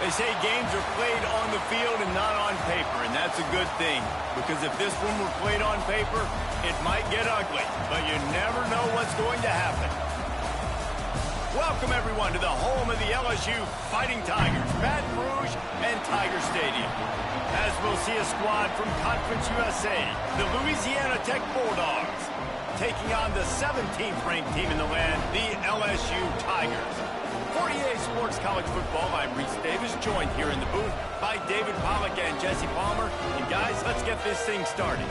They say games are played on the field and not on paper, and that's a good thing. Because if this one were played on paper, it might get ugly. But you never know what's going to happen. Welcome, everyone, to the home of the LSU Fighting Tigers, Baton Rouge and Tiger Stadium. As we'll see a squad from Conference USA, the Louisiana Tech Bulldogs, taking on the 17th ranked team in the land, the LSU Tigers. 48 Sports College Football, I'm Reese Davis, joined here in the booth by David Pollack and Jesse Palmer. And guys, let's get this thing started.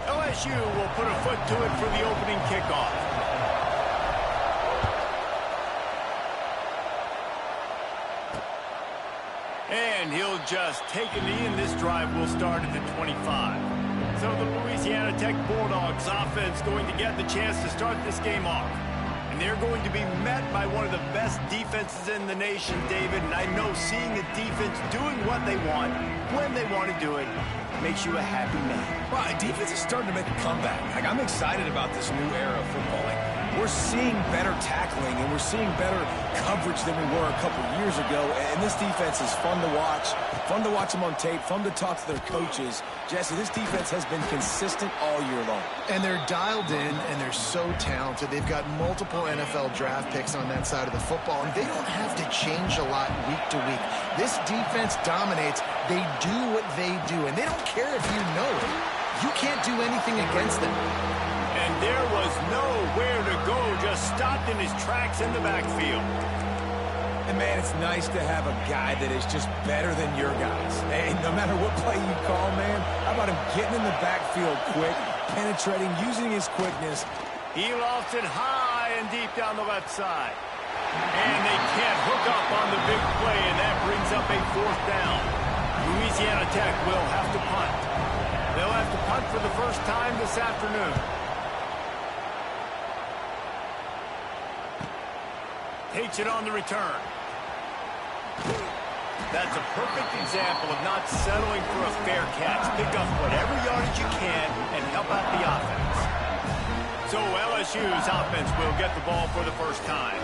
LSU will put a foot to it for the opening kickoff. And he'll just take a knee, and this drive will start at the 25. So the Louisiana Tech Bulldogs offense going to get the chance to start this game off. And they're going to be met by one of the best defenses in the nation, David. And I know seeing a defense doing what they want, when they want to do it, makes you a happy man. Well, defense is starting to make a comeback. I'm excited about this new era of football. We're seeing better tackling, and we're seeing better coverage than we were a couple years ago. And this defense is fun to watch them on tape, fun to talk to their coaches. Jesse, this defense has been consistent all year long. And they're dialed in, and they're so talented. They've got multiple NFL draft picks on that side of the football, and they don't have to change a lot week to week. This defense dominates. They do what they do, and they don't care if you know it. You can't do anything against them. And there was nowhere to go, just stopped in his tracks in the backfield. And, man, it's nice to have a guy that is just better than your guys. Hey, no matter what play you call, man, how about him getting in the backfield quick, penetrating, using his quickness. He lofts it high and deep down the left side. And they can't hook up on the big play, and that brings up a fourth down. Louisiana Tech will have to punt. They'll have to punt for the first time this afternoon. Takes it on the return. That's a perfect example of not settling for a fair catch. Pick up whatever yardage you can and help out the offense. So LSU's offense will get the ball for the first time.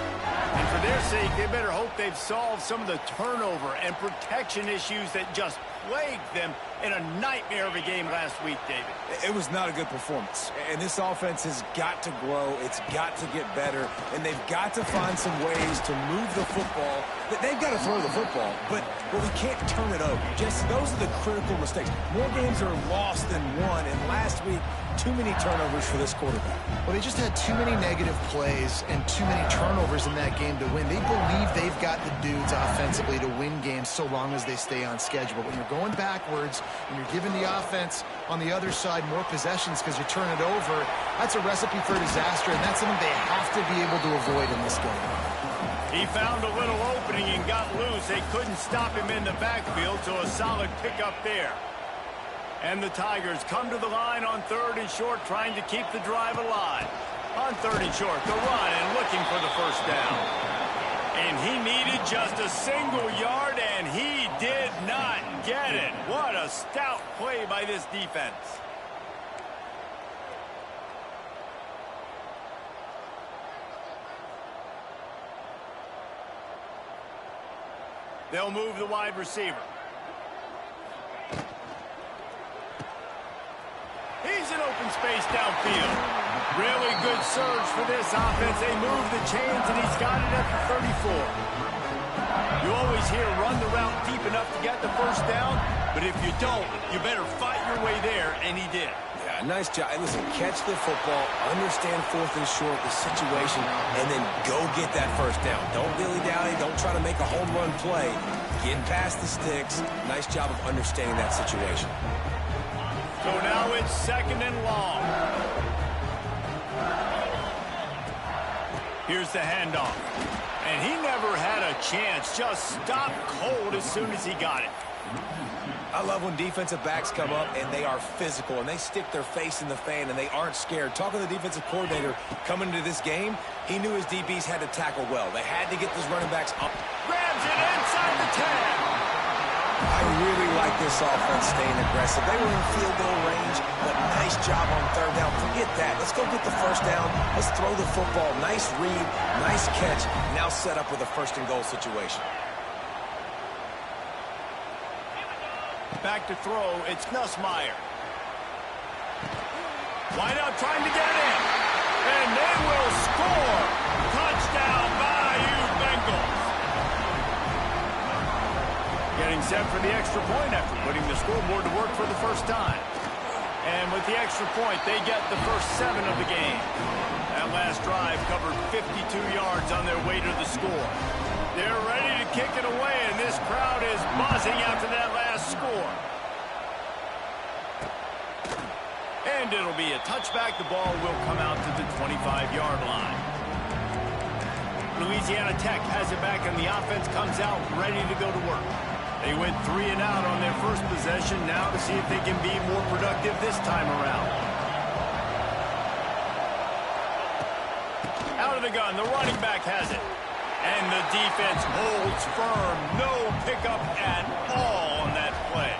And for their sake, they better hope they've solved some of the turnover and protection issues that just plagued them in a nightmare of a game last week, David. It was not a good performance. And this offense has got to grow. It's got to get better. And they've got to find some ways to move the football. They've got to throw the football, but we can't turn it over. Just those are the critical mistakes. More games are lost than won. And last week, too many turnovers for this quarterback. Well, they just had too many negative plays and too many turnovers in that game to win. They believe they've got the dudes offensively to win games so long as they stay on schedule. But when you're going backwards and you're giving the offense on the other side more possessions because you turn it over, that's a recipe for disaster, and that's something they have to be able to avoid in this game. He found a little opening and got loose. They couldn't stop him in the backfield, so a solid pickup there. And the Tigers come to the line on 3rd and short, trying to keep the drive alive. On 3rd and short, the run and looking for the first down. And he needed just a single yard, and he did not get it. What a stout play by this defense. They'll move the wide receiver. He's in open space downfield. Really good surge for this offense. They move the chains, and he's got it at the 34. You always hear run the route deep enough to get the first down, but if you don't, you better fight your way there, and he did. Yeah, nice job. And listen, catch the football, understand 4th and short, the situation, and then go get that first down. Don't dilly-dally. Don't try to make a home run play. Get past the sticks. Nice job of understanding that situation. So now it's 2nd and long. Here's the handoff. And he never had a chance. Just stopped cold as soon as he got it. I love when defensive backs come up and they are physical and they stick their face in the fan and they aren't scared. Talking to the defensive coordinator coming into this game, he knew his DBs had to tackle well. They had to get those running backs up. Grabs it inside the 10. I really like this offense staying aggressive. They were in field goal range, but nice job on third down. Forget that. Let's go get the first down. Let's throw the football. Nice read, nice catch. Now set up with a first and goal situation. Back to throw, it's Nussmeier. Wide out trying to get it in. And they will score. Touchdown, Bayou Bengals. Getting set for the extra point after putting the scoreboard to work for the first time. And with the extra point, they get the first 7 of the game. That last drive covered 52 yards on their way to the score. They're ready to kick it away, and this crowd is buzzing after that last score. And it'll be a touchback. The ball will come out to the 25-yard line. Louisiana Tech has it back, and the offense comes out ready to go to work. They went 3 and out on their first possession. Now to see if they can be more productive this time around. Out of the gun, the running back has it. And the defense holds firm. No pickup at all on that play.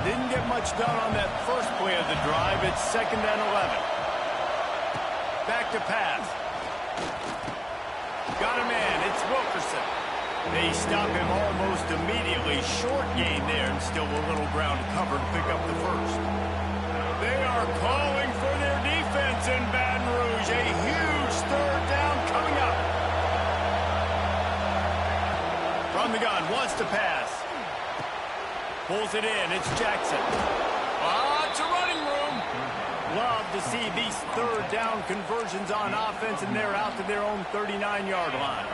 Didn't get much done on that first play of the drive. It's 2nd and 11. Back to pass. Got a man. It's Wilkerson. They stop him almost immediately. Short gain there, and still a little ground to cover to pick up the first. They are calling for their defense in Baton Rouge. A huge third down coming up. From the gun, wants to pass. Pulls it in, it's Jackson. Lots of running room. Love to see these third down conversions on offense, and they're out to their own 39-yard line.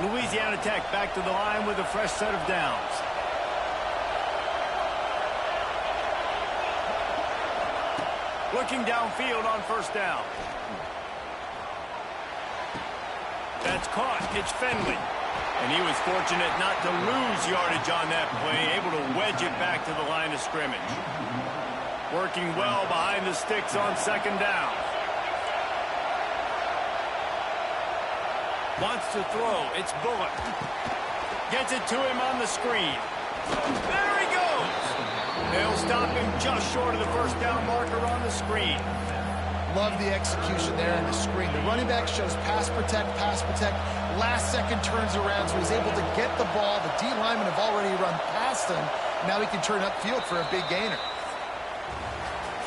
Louisiana Tech back to the line with a fresh set of downs. Looking downfield on first down. That's caught. It's Fenley. And he was fortunate not to lose yardage on that play, able to wedge it back to the line of scrimmage. Working well behind the sticks on second down. Wants to throw. It's Bullock. Gets it to him on the screen. There he goes. They'll stop him just short of the first down marker on the screen. Love the execution there in the screen. The running back shows pass protect, pass protect. Last second turns around, so he's able to get the ball. The D linemen have already run past him. Now he can turn upfield for a big gainer.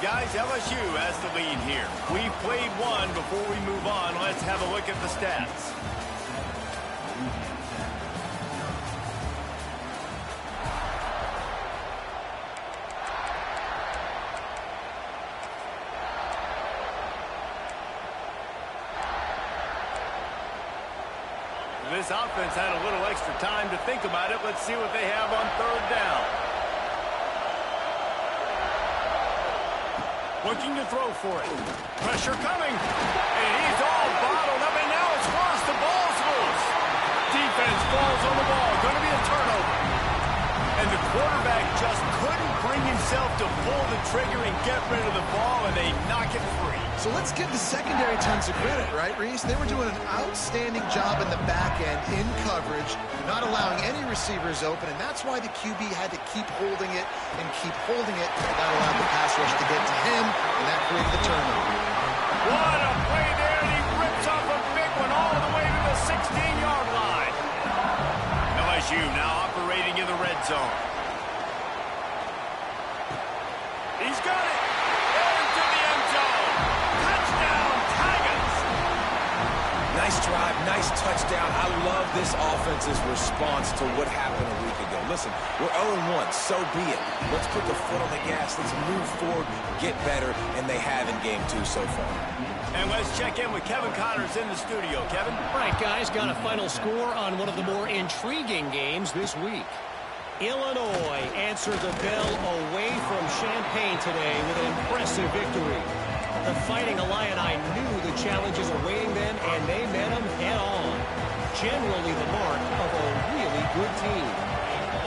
Guys, LSU has the lead here. We've played one. Before we move on, let's have a look at the stats. This offense had a little extra time to think about it. Let's see what they have on third down. Looking to throw for it. Pressure coming. And he's all bottled up, and now it's worse. The ball's loose. Defense falls on the ball. Going to be a turnover. And the quarterback just couldn't bring himself to pull the trigger and get rid of the ball, and they knock it free. So let's give the secondary tons of credit, right, Reese? They were doing an outstanding job in the back end, in coverage, not allowing any receivers open, and that's why the QB had to keep holding it and keep holding it. That allowed the pass rush to get to him, and that created the turnover. What a play there, and he rips off a big one all the way to the 16-yard line. LSU now operating in the red zone. He's got it. Into the end zone. Touchdown, Tigers. Nice drive, nice touchdown. I love this offense's response to what happened a week ago. Listen, we're 0-1, so be it. Let's put the foot on the gas. Let's move forward, get better, and they have in game 2 so far. And let's check in with Kevin Connors in the studio. Kevin? All right, guys, got a final score on one of the more intriguing games this week. Illinois answered the bell away from Champaign today with an impressive victory. The Fighting Illini knew the challenges awaiting them, and they met them head-on. Generally the mark of a really good team.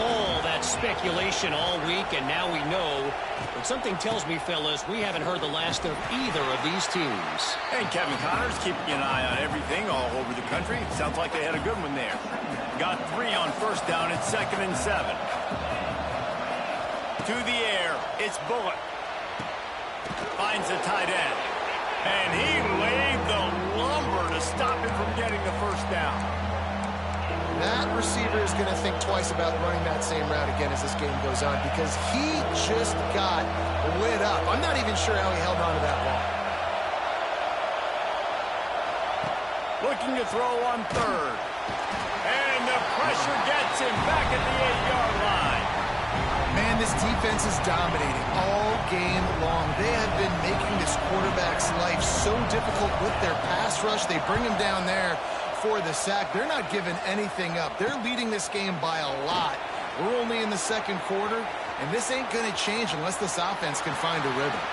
All that speculation all week, and now we know. But something tells me, fellas, we haven't heard the last of either of these teams. And Kevin Connor's keeping an eye on everything all over the country. Sounds like they had a good one there. Got 3 on first down at 2nd and 7. To the air, it's Bullock. Finds the tight end. And he laid the lumber to stop him from getting the first down. That receiver is going to think twice about running that same route again as this game goes on because he just got lit up. I'm not even sure how he held on to that ball. Looking to throw on 3rd. And the pressure gets him back at the 8-yard line. Man, this defense is dominating all game long. They have been making this quarterback's life so difficult with their pass rush. They bring him down there for the sack. They're not giving anything up. They're leading this game by a lot. We're only in the 2nd quarter, and this ain't going to change unless this offense can find a rhythm.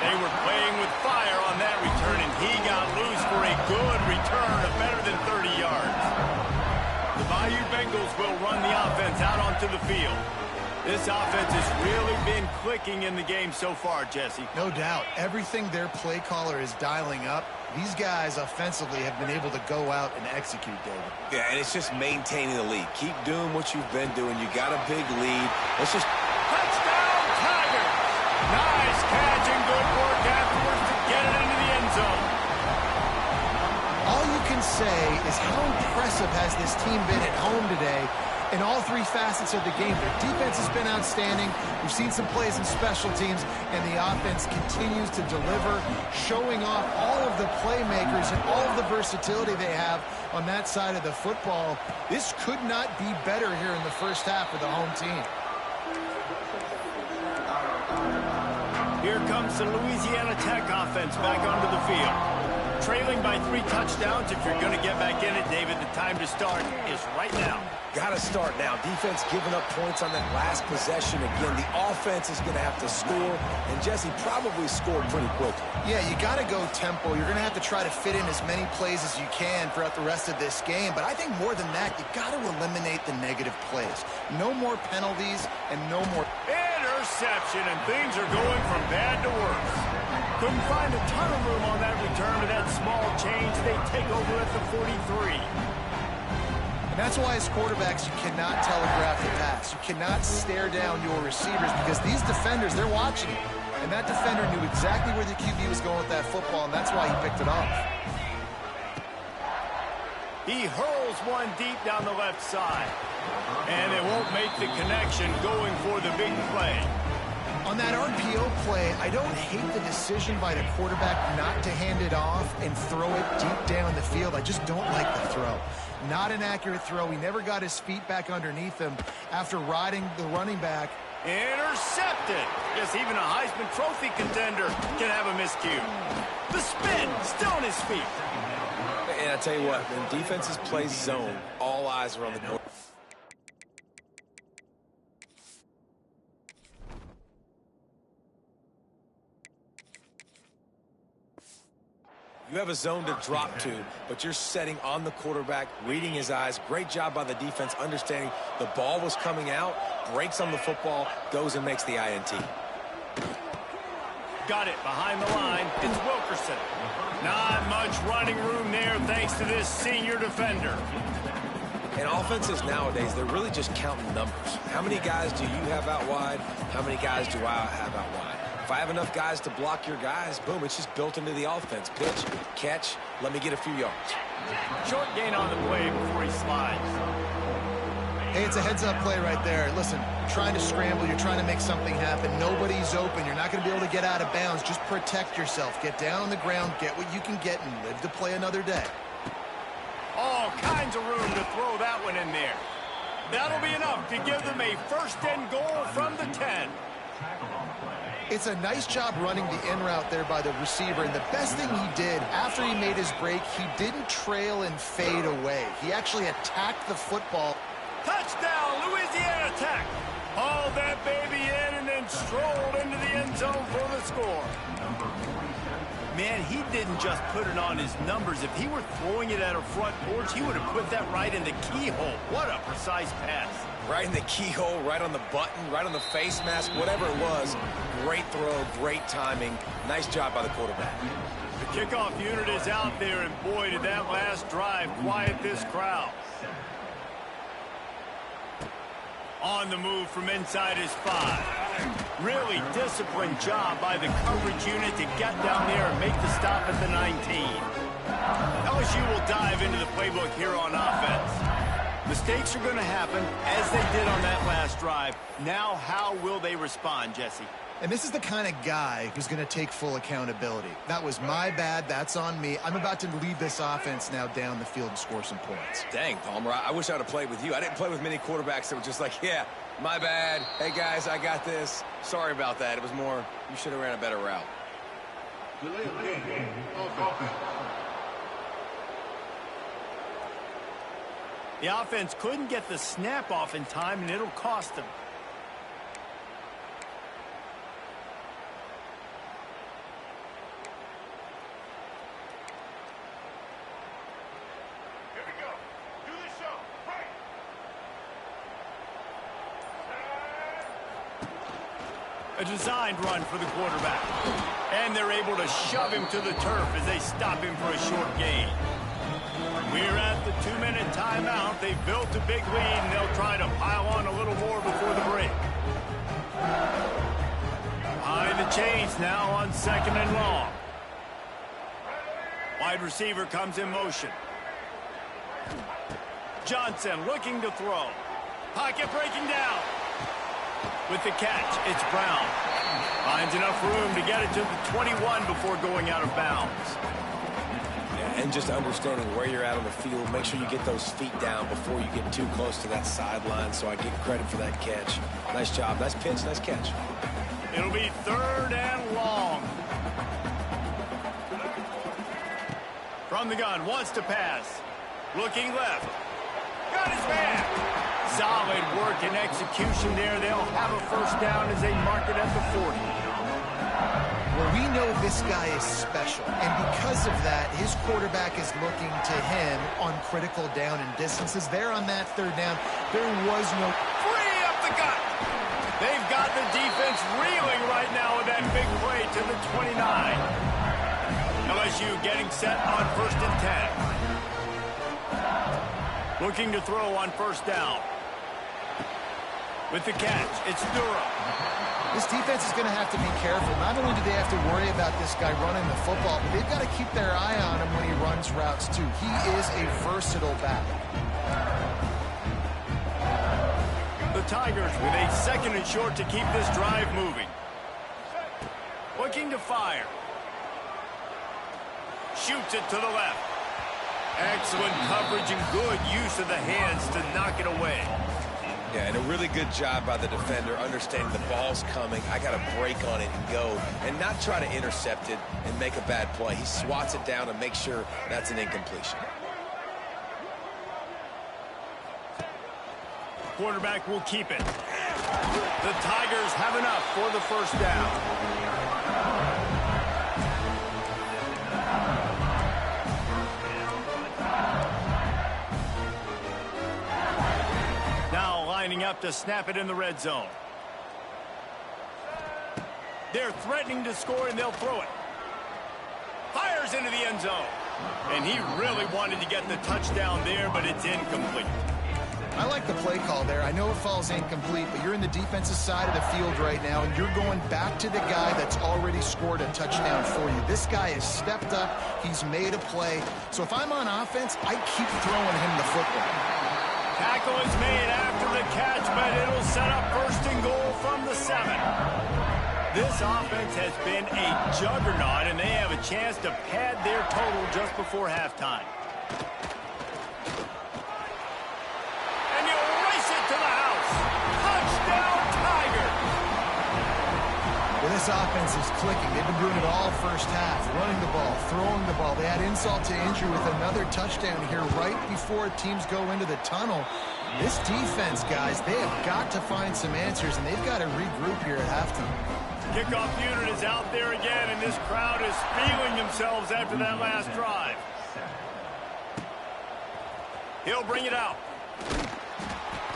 They were playing with fire on that return, and he got loose for a good return of better than 30 yards. The Bayou Bengals will run the offense out onto the field. This offense has really been clicking in the game so far, Jesse. No doubt. Everything their play caller is dialing up, these guys offensively have been able to go out and execute, David. Yeah, and it's just maintaining the lead. Keep doing what you've been doing. You got a big lead. Let's just... Touchdown, Tigers! Nice catch and good work afterwards to get it into the end zone. All you can say is how impressive has this team been at home today in all 3 facets of the game. Their defense has been outstanding. We've seen some plays in special teams, and the offense continues to deliver, showing off all of the playmakers and all of the versatility they have on that side of the football. This could not be better here in the first half for the home team. Here comes the Louisiana Tech offense back onto the field. Trailing by 3 touchdowns. If you're going to get back in it, David, the time to start is right now. Got to start now. Defense giving up points on that last possession. Again, the offense is going to have to score, and Jesse probably scored pretty quickly. Yeah, you got to go tempo. You're going to have to try to fit in as many plays as you can throughout the rest of this game. But I think more than that, you got to eliminate the negative plays. No more penalties and no more... Interception, and things are going from bad to worse. Couldn't find a ton of room on that return, but that small change, they take over at the 43. And that's why as quarterbacks, you cannot telegraph the pass. You cannot stare down your receivers because these defenders, they're watching you. And that defender knew exactly where the QB was going with that football, and that's why he picked it off. He hurls one deep down the left side. And it won't make the connection going for the big play. On that RPO play, I don't hate the decision by the quarterback not to hand it off and throw it deep down the field. I just don't like the throw. Not an accurate throw. He never got his feet back underneath him after riding the running back. Intercepted. Yes, even a Heisman Trophy contender can have a miscue. The spin, still on his feet. And I tell you what, when defenses play zone, all eyes are on the board. You have a zone to drop to, but you're setting on the quarterback, reading his eyes. Great job by the defense, understanding the ball was coming out, breaks on the football, goes and makes the INT. Got it behind the line. It's Wilkerson. Not much running room there thanks to this senior defender. And offenses nowadays, they're really just counting numbers. How many guys do you have out wide? How many guys do I have out wide? If I have enough guys to block your guys, boom, it's just built into the offense. Pitch, catch, let me get a few yards. Short gain on the play before he slides. Hey, it's a heads-up play right there. Listen, you're trying to scramble. You're trying to make something happen. Nobody's open. You're not going to be able to get out of bounds. Just protect yourself. Get down on the ground, get what you can get, and live to play another day. All kinds of room to throw that one in there. That'll be enough to give them a first and goal from the 10. It's a nice job running the in route there by the receiver, and the best thing he did after he made his break, he didn't trail and fade away. He actually attacked the football. Touchdown, Louisiana Tech. Hauled that baby in and then strolled into the end zone for the score. Man, he didn't just put it on his numbers. If he were throwing it at a front porch, he would have put that right in the keyhole. What a precise pass. Right in the keyhole, right on the button, right on the face mask, whatever it was. Great throw, great timing. Nice job by the quarterback. The kickoff unit is out there, and boy, did that last drive quiet this crowd. On the move from inside his 5. Really disciplined job by the coverage unit to get down there and make the stop at the 19. LSU will dive into the playbook here on offense. Mistakes are going to happen, as they did on that last drive. Now, how will they respond, Jesse? And this is the kind of guy who's going to take full accountability. That was my bad. That's on me. I'm about to lead this offense now down the field and score some points. Dang, Palmer, I wish I'd have played with you. I didn't play with many quarterbacks that were just like, yeah, my bad. Hey, guys, I got this. Sorry about that. It was more, you should have ran a better route. The offense couldn't get the snap off in time, and it'll cost them. A designed run for the quarterback. And they're able to shove him to the turf as they stop him for a short gain. We're at the 2-minute timeout. They've built a big lead, and they'll try to pile on a little more before the break. Behind the chains now on 2nd and long. Wide receiver comes in motion. Johnson looking to throw. Pocket breaking down. With the catch, it's Brown. Finds enough room to get it to the 21 before going out of bounds. And just understanding where you're at on the field, make sure you get those feet down before you get too close to that sideline, so I give credit for that catch. Nice job. Nice pitch, nice catch. It'll be 3rd and long. From the gun, wants to pass. Looking left. Got his man. Solid work and execution there. They'll have a 1st down as they mark it at the 40. Well, we know this guy is special, and because of that, his quarterback is looking to him on critical down and distances. There on that 3rd down, there was no... Free up the gut! They've got the defense reeling right now with that big play to the 29. LSU getting set on 1st and 10. Looking to throw on 1st down. With the catch, it's Durham. This defense is going to have to be careful. Not only do they have to worry about this guy running the football, but they've got to keep their eye on him when he runs routes, too. He is a versatile back. The Tigers with a 2nd and short to keep this drive moving. Looking to fire. Shoots it to the left. Excellent coverage and good use of the hands to knock it away. Yeah, and a really good job by the defender, understanding the ball's coming. I got to break on it and go, and not try to intercept it and make a bad play. He swats it down and makes sure that's an incompletion. Quarterback will keep it. The Tigers have enough for the 1st down. Lining up to snap it in the red zone. They're threatening to score, and they'll throw it. Fires into the end zone. And he really wanted to get the touchdown there, but it's incomplete. I like the play call there. I know it falls incomplete, but you're in the defensive side of the field right now, and you're going back to the guy that's already scored a touchdown for you. This guy has stepped up. He's made a play. So if I'm on offense, I keep throwing him the football. Tackle is made after the catch, but it'll set up 1st and goal from the 7. This offense has been a juggernaut, and they have a chance to pad their total just before halftime. And you race it to the house. Touchdown, Tigers! Well, this offense is clicking. They've been doing it all 1st half, running the ball, throwing the ball. They had insult to injury with another touchdown here right before teams go into the tunnel. This defense, guys, they have got to find some answers, and they've got to regroup here at halftime. Kickoff unit is out there again, and this crowd is feeling themselves after that last drive. He'll bring it out.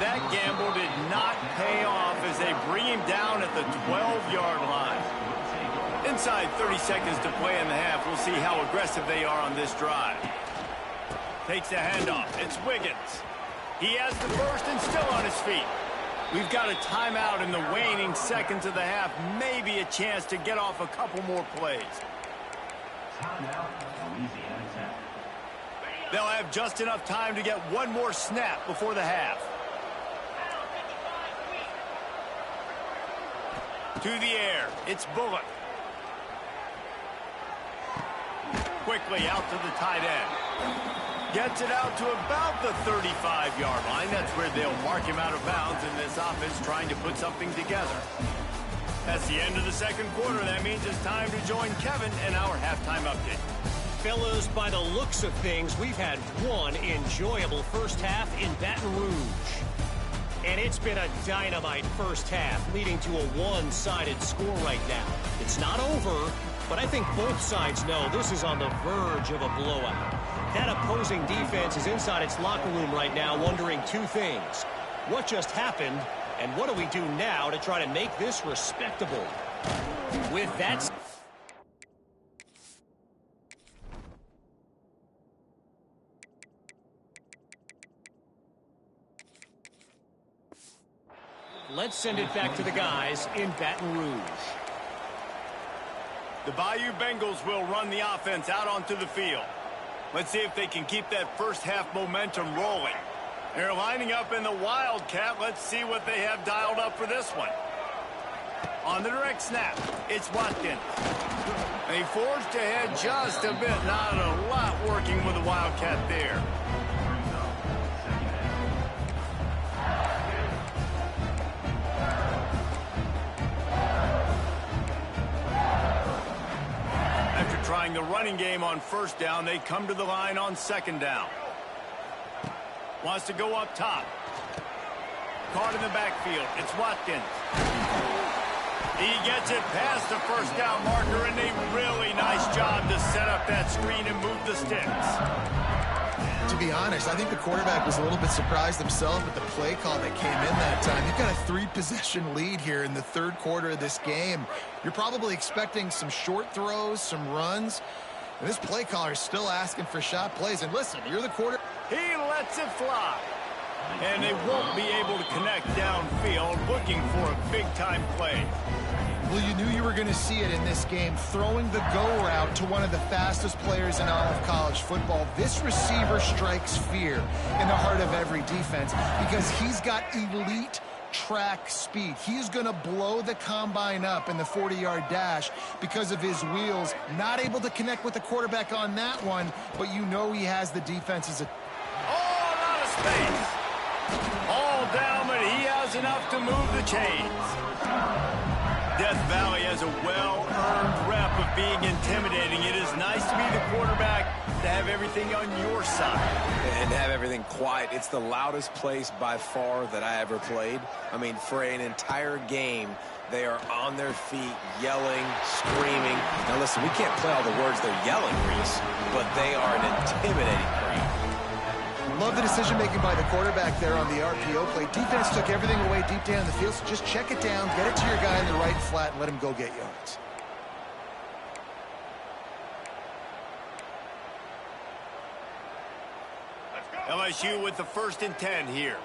That gamble did not pay off as they bring him down at the 12-yard line. Inside 30 seconds to play in the half. We'll see how aggressive they are on this drive. Takes the handoff. It's Wiggins. He has the first and still on his feet. We've got a timeout in the waning seconds of the half. Maybe a chance to get off a couple more plays. Timeout, Louisiana Tech. They'll have just enough time to get one more snap before the half. To the air. It's Bullock. Quickly out to the tight end. Gets it out to about the 35-yard line. That's where they'll mark him out of bounds in this offense trying to put something together. That's the end of the second quarter. That means it's time to join Kevin and our halftime update. Fellas, by the looks of things, we've had one enjoyable first half in Baton Rouge. And it's been a dynamite first half, leading to a one-sided score right now. It's not over, but I think both sides know this is on the verge of a blowout. That opposing defense is inside its locker room right now wondering two things. What just happened, and what do we do now to try to make this respectable? With that... Let's send it back to the guys in Baton Rouge. The Bayou Bengals will run the offense out onto the field. Let's see if they can keep that first half momentum rolling. They're lining up in the Wildcat. Let's see what they have dialed up for this one. On the direct snap, it's Watkins. They forged ahead just a bit. Not a lot working with the Wildcat there. Trying the running game on first down, they come to the line on second down. Wants to go up top. Caught in the backfield. It's Watkins. He gets it past the first down marker, and a really nice job to set up that screen and move the sticks. To be honest, I think the quarterback was a little bit surprised himself with the play call that came in that time. You've got a 3-possession lead here in the third quarter of this game. You're probably expecting some short throws, some runs. And this play caller is still asking for shot plays. And listen, you're the quarterback. He lets it fly. And they won't be able to connect downfield, looking for a big-time play. Well, you knew you were going to see it in this game, throwing the go route to one of the fastest players in all of college football. This receiver strikes fear in the heart of every defense because he's got elite track speed. He's going to blow the combine up in the 40-yard dash because of his wheels. Not able to connect with the quarterback on that one, but you know he has the defenses. Oh, a lot of space. All down, but he has enough to move the chains. Death Valley has a well-earned rep of being intimidating. It is nice to be the quarterback, to have everything on your side. And have everything quiet. It's the loudest place by far that I ever played. I mean, for an entire game, they are on their feet, yelling, screaming. Now listen, we can't play all the words they're yelling, Reese, but they are an intimidating crowd. Love the decision-making by the quarterback there on the RPO play. Defense took everything away deep down the field, so just check it down, get it to your guy in the right flat, and let him go get yards. LSU with the 1st and 10 here.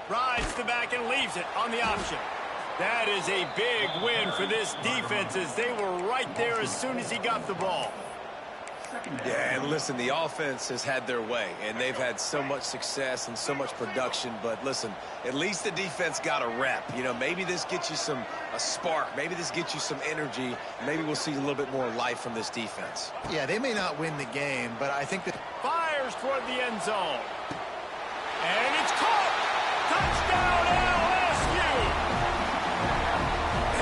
Rides the back and leaves it on the option. That is a big win for this defense as they were right there as soon as he got the ball. Yeah, and listen, the offense has had their way, and they've had so much success and so much production. But listen, at least the defense got a rep. You know, maybe this gets you a spark. Maybe this gets you some energy. Maybe we'll see a little bit more life from this defense. Yeah, they may not win the game, but I think that... Fires toward the end zone. And it's caught! Touchdown, LSU!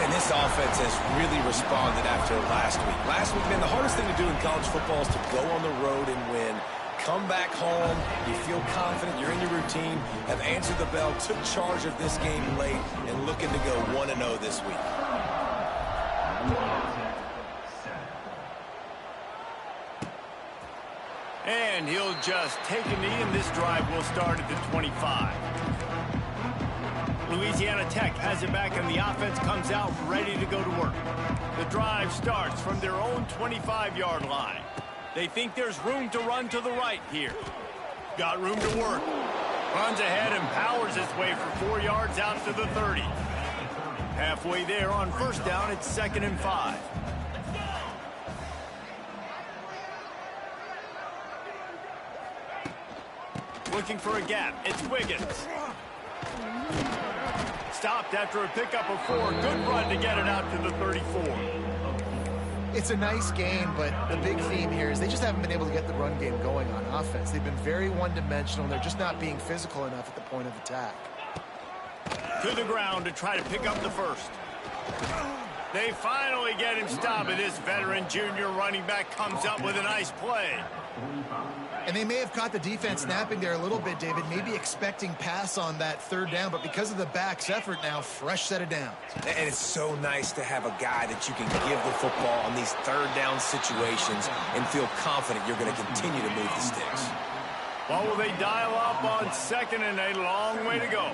And this offense has really responded after last week. Last week, man, the hardest thing to do in college football is to go on the road and win. come back home, you feel confident, you're in your routine, have answered the bell, took charge of this game late, and looking to go 1-0 this week. And he'll just take a knee, and this drive will start at the 25. Louisiana Tech has it back, and the offense comes out ready to go to work. The drive starts from their own 25-yard line. They think there's room to run to the right here. Got room to work. Runs ahead and powers his way for 4 yards out to the 30. Halfway there on first down, it's 2nd and 5. Looking for a gap. It's Wiggins. Stopped after a pickup of 4. Good run to get it out to the 34. It's a nice game, but the big theme here is they just haven't been able to get the run game going on offense. They've been very one-dimensional, and they're just not being physical enough at the point of attack. To the ground to try to pick up the first. They finally get him stopped, and this veteran junior running back comes up with a nice play. And they may have caught the defense snapping there a little bit, David, maybe expecting pass on that 3rd down, but because of the back's effort now, fresh set of downs. And it's so nice to have a guy that you can give the football on these 3rd down situations and feel confident you're going to continue to move the sticks. Well, will they dial up on 2nd and a long way to go?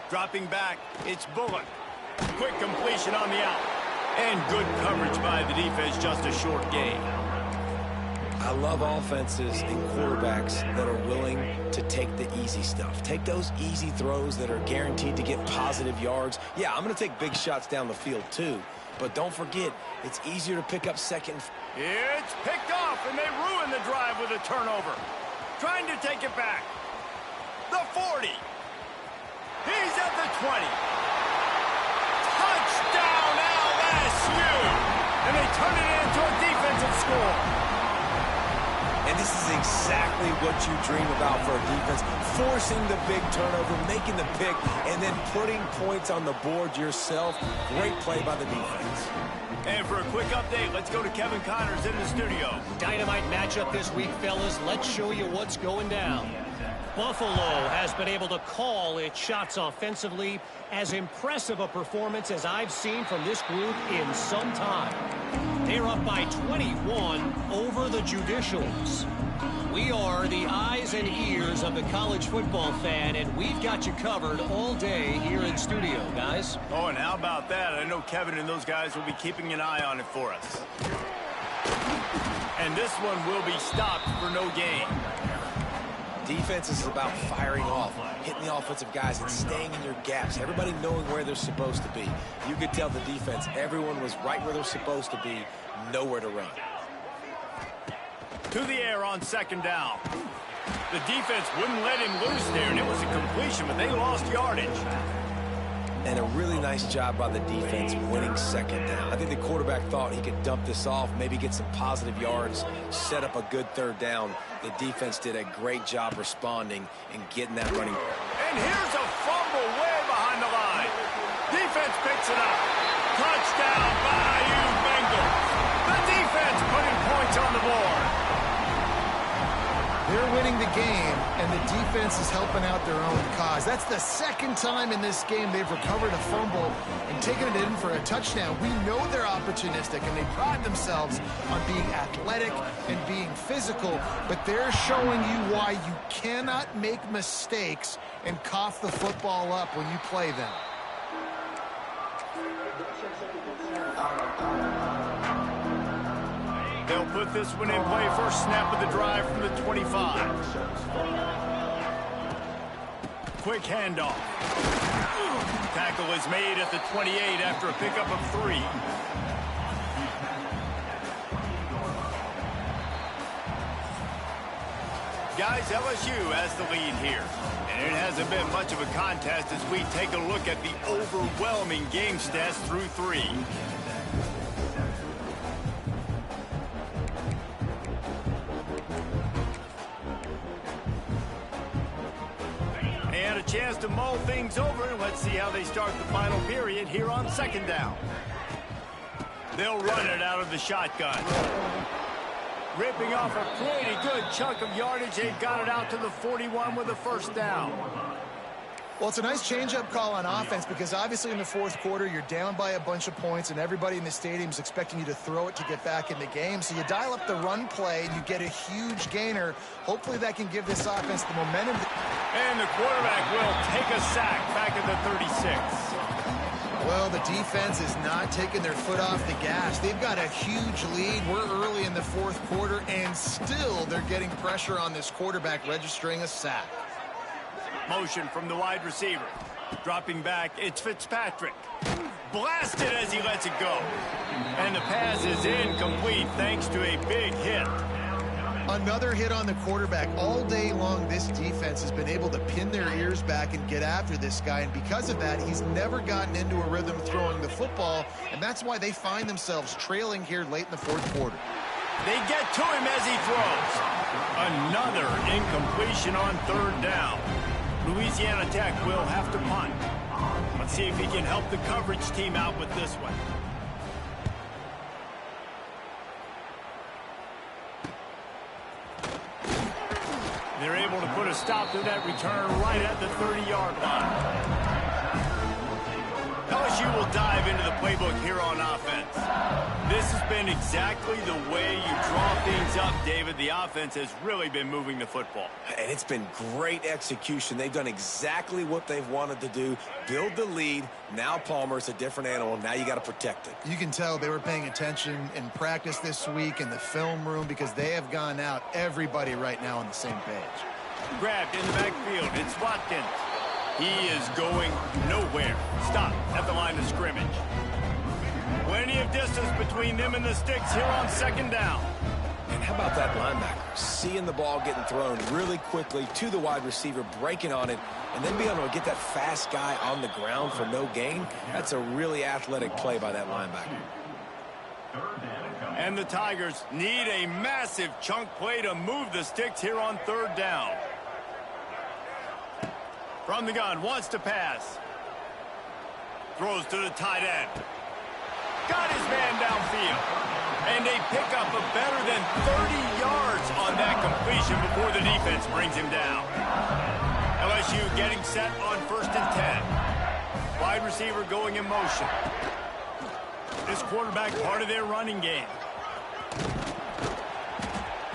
Dropping back, it's Bullock. Quick completion on the out. And good coverage by the defense, just a short gain. I love offenses and quarterbacks that are willing to take the easy stuff. Take those easy throws that are guaranteed to get positive yards. Yeah, I'm going to take big shots down the field too. But don't forget, it's easier to pick up second. It's picked off, and they ruin the drive with a turnover. Trying to take it back. The 40. He's at the 20. Touchdown, LSU! And they turn it into a defensive score. And this is exactly what you dream about for a defense. Forcing the big turnover, making the pick, and then putting points on the board yourself. Great play by the defense. And for a quick update, let's go to Kevin Connors in the studio. Dynamite matchup this week, fellas. Let's show you what's going down. Buffalo has been able to call its shots offensively. As impressive a performance as I've seen from this group in some time. They're up by 21 over the Judicials. We are the eyes and ears of the college football fan, and we've got you covered all day here in studio, guys. Oh, and how about that? I know Kevin and those guys will be keeping an eye on it for us. And this one will be stopped for no gain. Defense is about firing off, hitting the offensive guys, and staying in your gaps. Everybody knowing where they're supposed to be. You could tell the defense, everyone was right where they're supposed to be, nowhere to run. To the air on 2nd down. The defense wouldn't let him loose there, and it was a completion, but they lost yardage. And a really nice job by the defense winning 2nd down. I think the quarterback thought he could dump this off, maybe get some positive yards, set up a good 3rd down. The defense did a great job responding and getting that running. And here's a fumble way behind the line. Defense picks it up. Touchdown, Bayou Bengals. The defense putting points on the board. They're winning the game, and the defense is helping out their own cause. That's the 2nd time in this game they've recovered a fumble and taken it in for a touchdown. We know they're opportunistic, and they pride themselves on being athletic and being physical, but they're showing you why you cannot make mistakes and cough the football up when you play them. They'll put this one in play. First snap of the drive from the 25. Quick handoff. Tackle is made at the 28 after a pickup of 3. Guys, LSU has the lead here. And it hasn't been much of a contest as we take a look at the overwhelming game stats through 3. And a chance to mull things over. Let's see how they start the final period here on 2nd down. They'll run it out of the shotgun. Ripping off a pretty good chunk of yardage. They've got it out to the 41 with a first down. Well, it's a nice change-up call on offense because obviously in the fourth quarter, you're down by a bunch of points and everybody in the stadium is expecting you to throw it to get back in the game. So you dial up the run play and you get a huge gainer. Hopefully that can give this offense the momentum. And the quarterback will take a sack back at the 36. Well, the defense is not taking their foot off the gas. They've got a huge lead. We're early in the fourth quarter, and still they're getting pressure on this quarterback, registering a sack. Motion from the wide receiver. Dropping back, it's Fitzpatrick. Blasted as he lets it go. And the pass is incomplete thanks to a big hit. Another hit on the quarterback. All day long, this defense has been able to pin their ears back and get after this guy, and because of that, he's never gotten into a rhythm throwing the football, and that's why they find themselves trailing here late in the fourth quarter. They get to him as he throws. Another incompletion on third down. Louisiana Tech will have to punt. Let's see if he can help the coverage team out with this one. They're able to put a stop to that return right at the 30-yard line. LSU will dive into the playbook here on offense. This has been exactly the way you draw things up, David. The offense has really been moving the football. And it's been great execution. They've done exactly what they've wanted to do. Build the lead. Now Palmer's a different animal. Now you got to protect it. You can tell they were paying attention in practice this week in the film room because they have gone out, everybody right now on the same page. Grabbed in the backfield. It's Watkins. He is going nowhere. Stop at the line of scrimmage. Plenty of distance between them and the sticks here on second down. And how about that linebacker? Seeing the ball getting thrown really quickly to the wide receiver, breaking on it, and then being able to get that fast guy on the ground for no gain. That's a really athletic play by that linebacker. And the Tigers need a massive chunk play to move the sticks here on third down. From the gun, wants to pass. Throws to the tight end. Got his man downfield. And they pick up a better than 30 yards on that completion before the defense brings him down. LSU getting set on 1st and 10. Wide receiver going in motion. This quarterback part of their running game.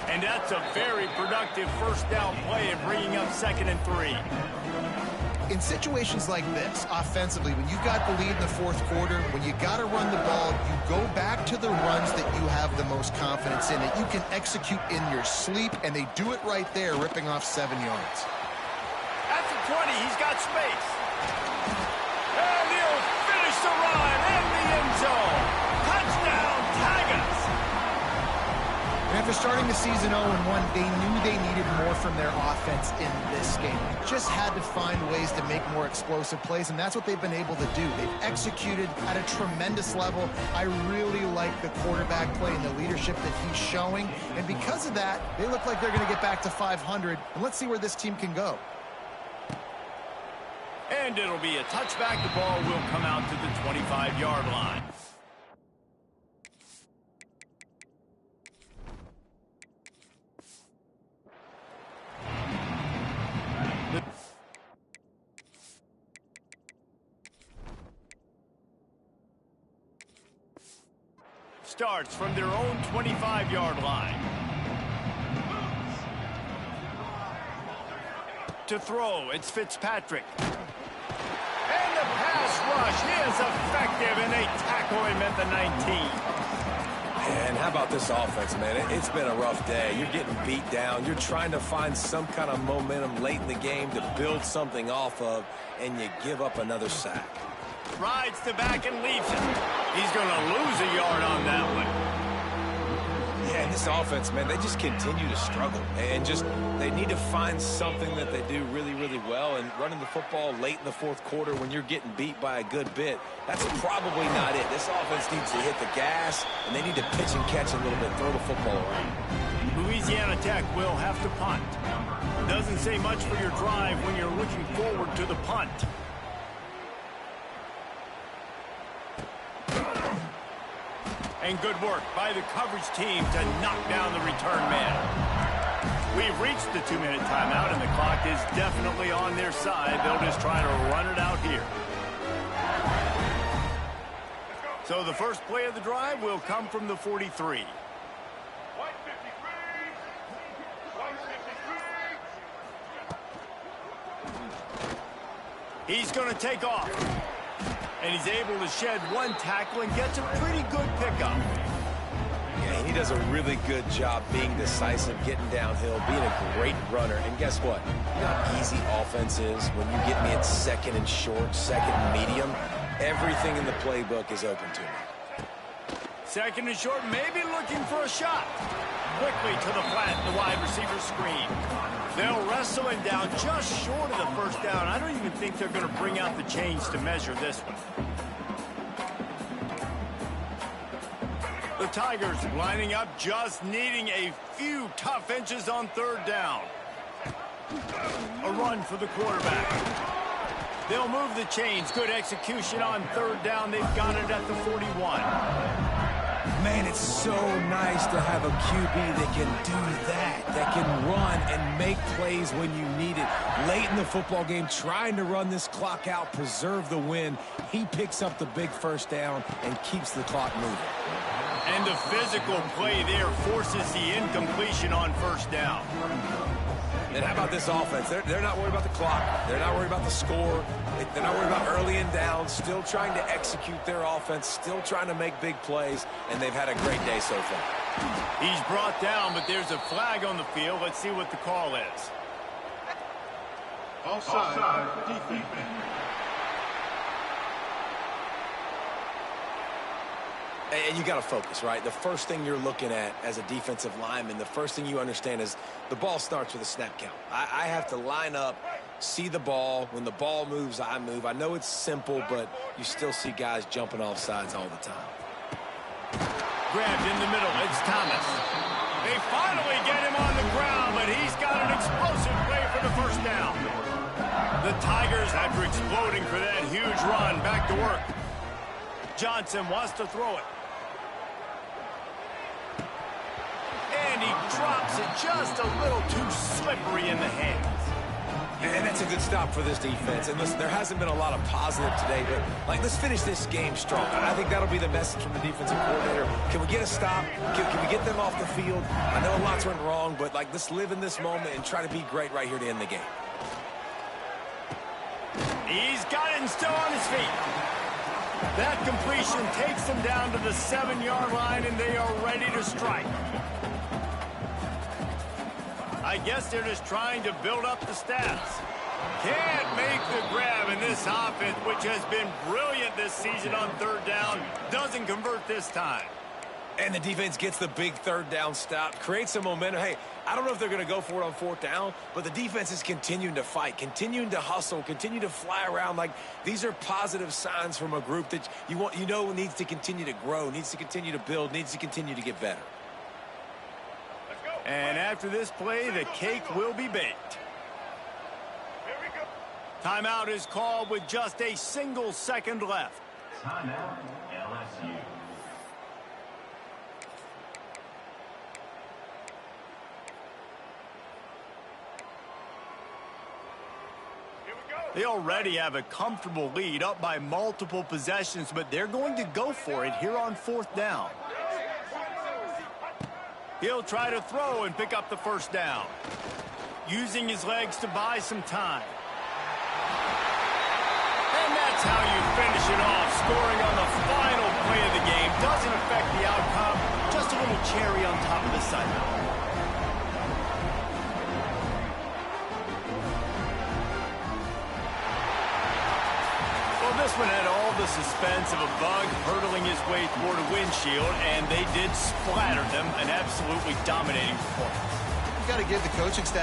And that's a very productive first down play in bringing up 2nd and 3. In situations like this, offensively, when you've got the lead in the fourth quarter, when you got to run the ball, you go back to the runs that you have the most confidence in, that you can execute in your sleep, and they do it right there, ripping off 7 yards. At the 20, he's got space. And he'll finish the run in the end zone. Touchdown, Tigers! And after starting the season 0-1, they knew they needed more from their offense in this game. They just had to find ways to make more explosive plays, and that's what they've been able to do. They've executed at a tremendous level. I really like the quarterback play and the leadership that he's showing, and because of that, they look like they're going to get back to 500, and let's see where this team can go. And it'll be a touchback. The ball will come out to the 25-yard line. Starts from their own 25-yard line. To throw, it's Fitzpatrick. And the pass rush is effective, and they tackle him at the 19. And how about this offense, man? It's been a rough day. You're getting beat down. You're trying to find some kind of momentum late in the game to build something off of, and you give up another sack. Rides the back and leaves it. He's going to lose a yard on that one. Yeah, and this offense, man, they just continue to struggle. And they need to find something that they do really, really well. And running the football late in the fourth quarter when you're getting beat by a good bit, that's probably not it. This offense needs to hit the gas, and they need to pitch and catch a little bit, throw the football around. Louisiana Tech will have to punt. Doesn't say much for your drive when you're looking forward to the punt. And good work by the coverage team to knock down the return man. We've reached the 2-minute timeout, and the clock is definitely on their side. They'll just try to run it out here. So the first play of the drive will come from the 43. He's going to take off. And he's able to shed one tackle and gets a pretty good pickup. Yeah, he does a really good job being decisive, getting downhill, being a great runner. And guess what? You know how easy offense is when you get me at second and short, second and medium. Everything in the playbook is open to me. Second and short, maybe looking for a shot. Quickly to the flat, the wide receiver screen. They'll wrestle him down just short of the first down. I don't even think they're going to bring out the chains to measure this one. The Tigers lining up, just needing a few tough inches on third down. A run for the quarterback. They'll move the chains. Good execution on third down. They've got it at the 41. Man, it's so nice to have a QB that can do that can run and make plays when you need it. Late in the football game, trying to run this clock out, preserve the win. He picks up the big first down and keeps the clock moving. And the physical play there forces the incompletion on first down. And how about this offense? They're not worried about the clock. They're not worried about the score. They're not worried about early and down. Still trying to execute their offense. Still trying to make big plays. And they've had a great day so far. He's brought down, but there's a flag on the field. Let's see what the call is. Offside. Defense. And you got to focus, right? The first thing you're looking at as a defensive lineman, the first thing you understand is the ball starts with a snap count. I have to line up, see the ball. When the ball moves, I move. I know it's simple, but you still see guys jumping off sides all the time. Grabbed in the middle. It's Thomas. They finally get him on the ground, but he's got an explosive play for the first down. The Tigers, after exploding for that huge run, back to work. Johnson wants to throw it. And he drops it just a little too slippery in the hands. And that's a good stop for this defense. And listen, there hasn't been a lot of positive today, but, let's finish this game strong. I think that'll be the message from the defensive coordinator. Can we get a stop? Can we get them off the field? I know lots went wrong, but, let's live in this moment and try to be great right here to end the game. He's got it and still on his feet. That completion takes them down to the 7-yard line, and they are ready to strike. I guess they're just trying to build up the stats. Can't make the grab, and this offense, which has been brilliant this season on third down, doesn't convert this time. And the defense gets the big third down stop, creates some momentum. Hey, I don't know if they're going to go for it on fourth down, but the defense is continuing to fight, continuing to hustle, continue to fly around. These are positive signs from a group that needs to continue to grow, needs to continue to build, needs to continue to get better. And after this play, the cake will be baked. Timeout is called with just a single second left. Timeout, LSU. They already have a comfortable lead, up by multiple possessions, but they're going to go for it here on fourth down. He'll try to throw and pick up the first down, using his legs to buy some time. And that's how you finish it off, scoring on the final play of the game. Doesn't affect the outcome, just a little cherry on top of the sundae. This one had all the suspense of a bug hurtling his way toward a windshield, and they did splatter them. An absolutely dominating performance. You got to give the coaching staff